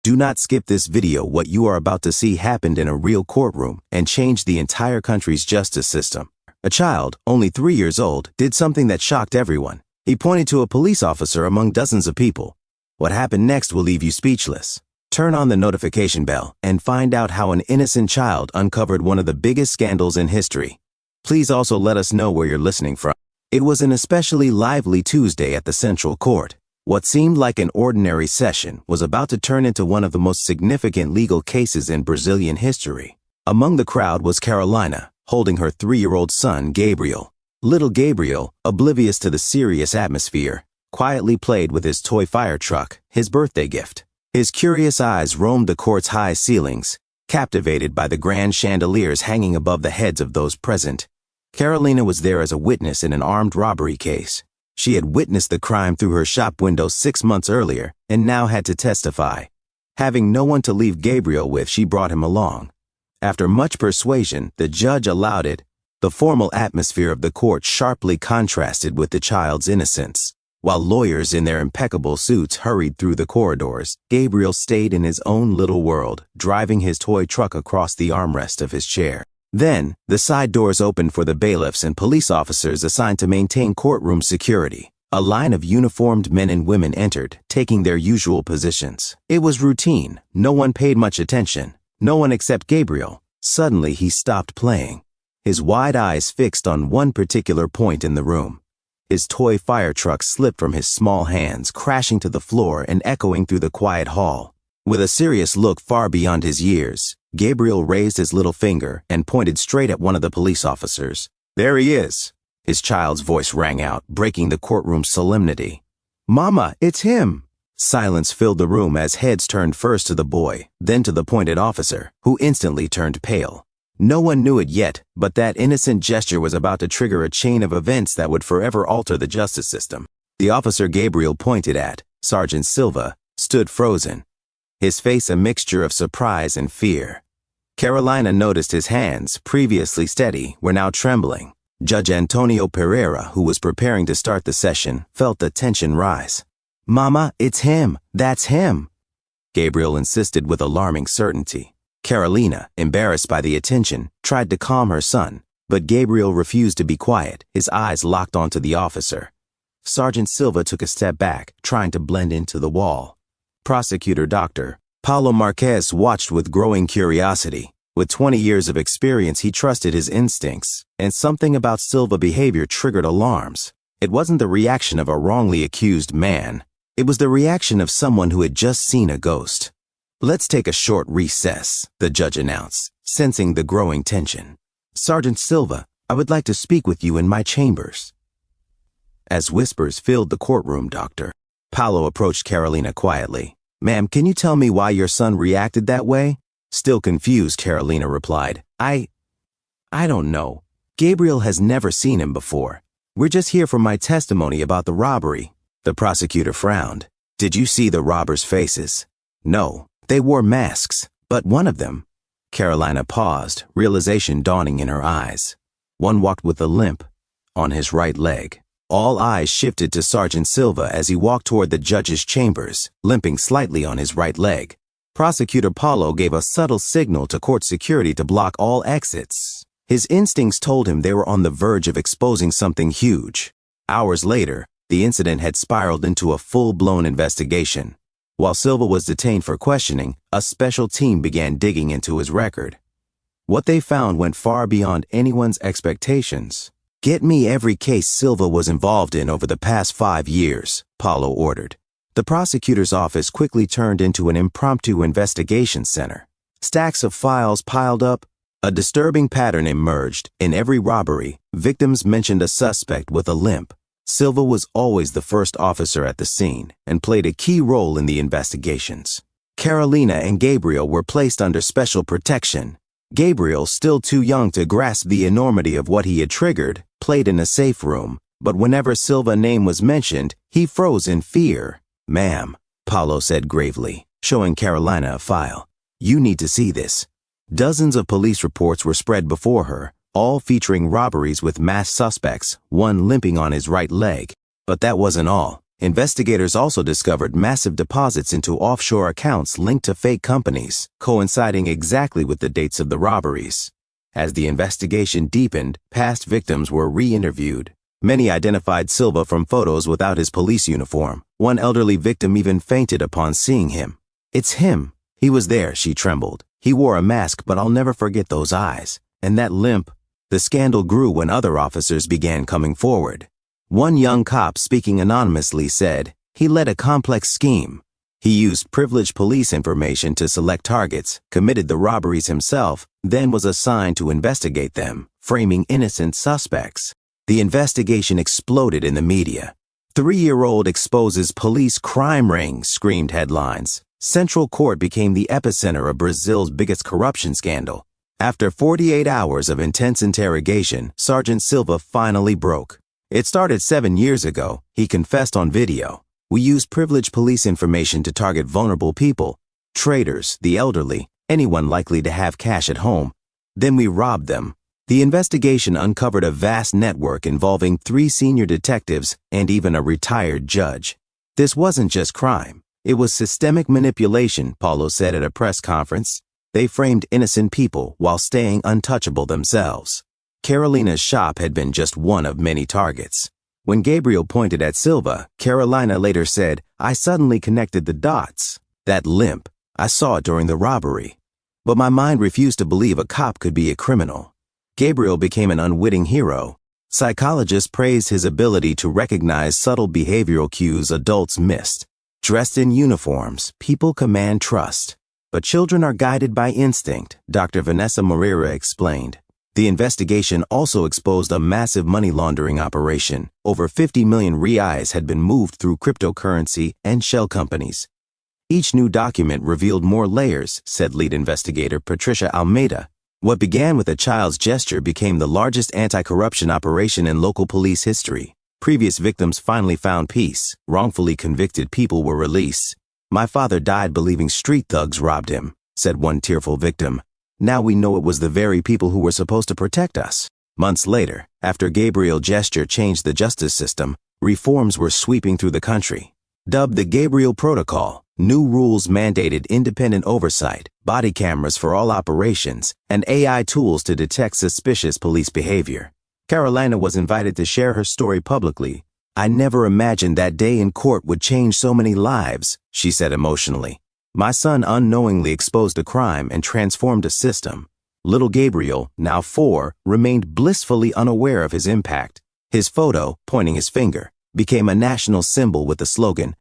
Do not skip this video. What you are about to see happened in a real courtroom and changed the entire country's justice system. A child, only 3 years old, did something that shocked everyone. He pointed to a police officer among dozens of people. What happened next will leave you speechless. Turn on the notification bell and find out how an innocent child uncovered one of the biggest scandals in history. Please also let us know where you're listening from. It was an especially lively Tuesday at the Central Court. What seemed like an ordinary session was about to turn into one of the most significant legal cases in Brazilian history. Among the crowd was Carolina, holding her 3-year-old son, Gabriel. Little Gabriel, oblivious to the serious atmosphere, quietly played with his toy fire truck, his birthday gift. His curious eyes roamed the court's high ceilings, captivated by the grand chandeliers hanging above the heads of those present. Carolina was there as a witness in an armed robbery case. She had witnessed the crime through her shop window 6 months earlier and now had to testify. Having no one to leave Gabriel with, she brought him along. After much persuasion, the judge allowed it. The formal atmosphere of the court sharply contrasted with the child's innocence. While lawyers in their impeccable suits hurried through the corridors, Gabriel stayed in his own little world, driving his toy truck across the armrest of his chair. Then, the side doors opened for the bailiffs and police officers assigned to maintain courtroom security. A line of uniformed men and women entered, taking their usual positions. It was routine. No one paid much attention. No one except Gabriel. Suddenly, he stopped playing, his wide eyes fixed on one particular point in the room. His toy fire truck slipped from his small hands, crashing to the floor and echoing through the quiet hall. With a serious look far beyond his years, Gabriel raised his little finger and pointed straight at one of the police officers. "There he is!" His child's voice rang out, breaking the courtroom's solemnity. "Mama, it's him!" Silence filled the room as heads turned first to the boy, then to the pointed officer, who instantly turned pale. No one knew it yet, but that innocent gesture was about to trigger a chain of events that would forever alter the justice system. The officer Gabriel pointed at, Sergeant Silva, stood frozen, his face a mixture of surprise and fear. Carolina noticed his hands, previously steady, were now trembling. Judge Antonio Pereira, who was preparing to start the session, felt the tension rise. "Mama, it's him. That's him," Gabriel insisted with alarming certainty. Carolina, embarrassed by the attention, tried to calm her son, but Gabriel refused to be quiet, his eyes locked onto the officer. Sergeant Silva took a step back, trying to blend into the wall. Prosecutor Dr. Paulo Marquez watched with growing curiosity. With 20 years of experience, he trusted his instincts, and something about Silva's behavior triggered alarms. It wasn't the reaction of a wrongly accused man. It was the reaction of someone who had just seen a ghost. "Let's take a short recess," the judge announced, sensing the growing tension. "Sergeant Silva, I would like to speak with you in my chambers." As whispers filled the courtroom, Dr. Paulo approached Carolina quietly. "Ma'am, can you tell me why your son reacted that way?" Still confused, Carolina replied. I don't know. Gabriel has never seen him before. We're just here for my testimony about the robbery." The prosecutor frowned. "Did you see the robbers' faces?" "No. They wore masks, but one of them—" Carolina paused, realization dawning in her eyes. One walked with a limp on his right leg. All eyes shifted to Sergeant Silva as he walked toward the judge's chambers, limping slightly on his right leg. Prosecutor Paulo gave a subtle signal to court security to block all exits. His instincts told him they were on the verge of exposing something huge. Hours later, the incident had spiraled into a full-blown investigation. While Silva was detained for questioning, a special team began digging into his record. What they found went far beyond anyone's expectations. "Get me every case Silva was involved in over the past 5 years, Paulo ordered. The prosecutor's office quickly turned into an impromptu investigation center. Stacks of files piled up. A disturbing pattern emerged. In every robbery, victims mentioned a suspect with a limp. Silva was always the first officer at the scene and played a key role in the investigations. Carolina and Gabriel were placed under special protection. Gabriel, still too young to grasp the enormity of what he had triggered, played in a safe room, but whenever Silva's name was mentioned, he froze in fear. "Ma'am," Paulo said gravely, showing Carolina a file. "You need to see this." Dozens of police reports were spread before her, all featuring robberies with masked suspects, one limping on his right leg. But that wasn't all. Investigators also discovered massive deposits into offshore accounts linked to fake companies, coinciding exactly with the dates of the robberies. As the investigation deepened, past victims were re-interviewed. Many identified Silva from photos without his police uniform. One elderly victim even fainted upon seeing him. "It's him. He was there," she trembled. "He wore a mask, but I'll never forget those eyes. And that limp." The scandal grew when other officers began coming forward. One young cop speaking anonymously said, "He led a complex scheme. He used privileged police information to select targets, committed the robberies himself, then was assigned to investigate them, framing innocent suspects." The investigation exploded in the media. "3-year-old exposes police crime ring," screamed headlines. Central Court became the epicenter of Brazil's biggest corruption scandal. After 48 hours of intense interrogation, Sergeant Silva finally broke. "It started 7 years ago," he confessed on video. "We used privileged police information to target vulnerable people, traders, the elderly, anyone likely to have cash at home. Then we robbed them." The investigation uncovered a vast network involving 3 senior detectives and even a retired judge. This wasn't just crime. It was systemic manipulation, Paulo said at a press conference. They framed innocent people while staying untouchable themselves. Carolina's shop had been just one of many targets. When Gabriel pointed at Silva, Carolina later said, "I suddenly connected the dots. That limp, I saw it during the robbery. But my mind refused to believe a cop could be a criminal." Gabriel became an unwitting hero. Psychologists praised his ability to recognize subtle behavioral cues adults missed. Dressed in uniforms, people command trust. But children are guided by instinct, Dr. Vanessa Moreira explained. The investigation also exposed a massive money laundering operation. Over 50 million reais had been moved through cryptocurrency and shell companies. Each new document revealed more layers, said lead investigator Patricia Almeida. What began with a child's gesture became the largest anti-corruption operation in local police history. Previous victims finally found peace. Wrongfully convicted people were released. "My father died believing street thugs robbed him," said one tearful victim. "Now we know it was the very people who were supposed to protect us." Months later, after Gabriel's gesture changed the justice system, reforms were sweeping through the country. Dubbed the Gabriel Protocol, new rules mandated independent oversight, body cameras for all operations, and AI tools to detect suspicious police behavior. Carolina was invited to share her story publicly. "I never imagined that day in court would change so many lives," she said emotionally. "My son unknowingly exposed a crime and transformed a system." Little Gabriel, now 4, remained blissfully unaware of his impact. His photo, pointing his finger, became a national symbol with the slogan,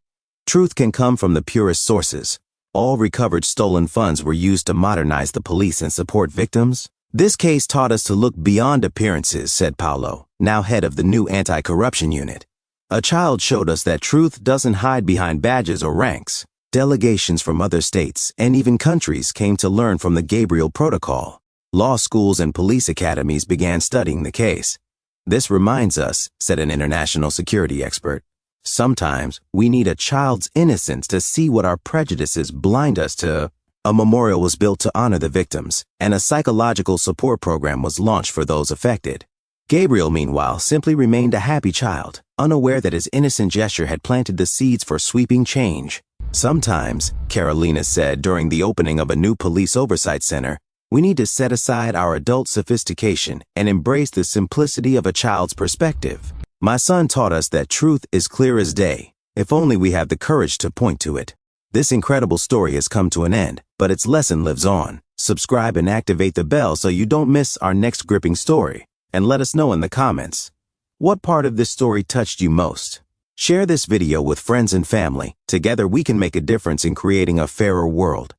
"Truth can come from the purest sources." All recovered stolen funds were used to modernize the police and support victims. "This case taught us to look beyond appearances," said Paulo, now head of the new anti-corruption unit. "A child showed us that truth doesn't hide behind badges or ranks." Delegations from other states and even countries came to learn from the Gabriel Protocol. Law schools and police academies began studying the case. "This reminds us," said an international security expert, "sometimes we need a child's innocence to see what our prejudices blind us to." A memorial was built to honor the victims, and a psychological support program was launched for those affected. Gabriel, meanwhile, simply remained a happy child, unaware that his innocent gesture had planted the seeds for sweeping change. "Sometimes," Carolina said during the opening of a new police oversight center, "we need to set aside our adult sophistication and embrace the simplicity of a child's perspective. My son taught us that truth is clear as day, if only we have the courage to point to it." This incredible story has come to an end, but its lesson lives on. Subscribe and activate the bell so you don't miss our next gripping story. And let us know in the comments, what part of this story touched you most? Share this video with friends and family. Together we can make a difference in creating a fairer world.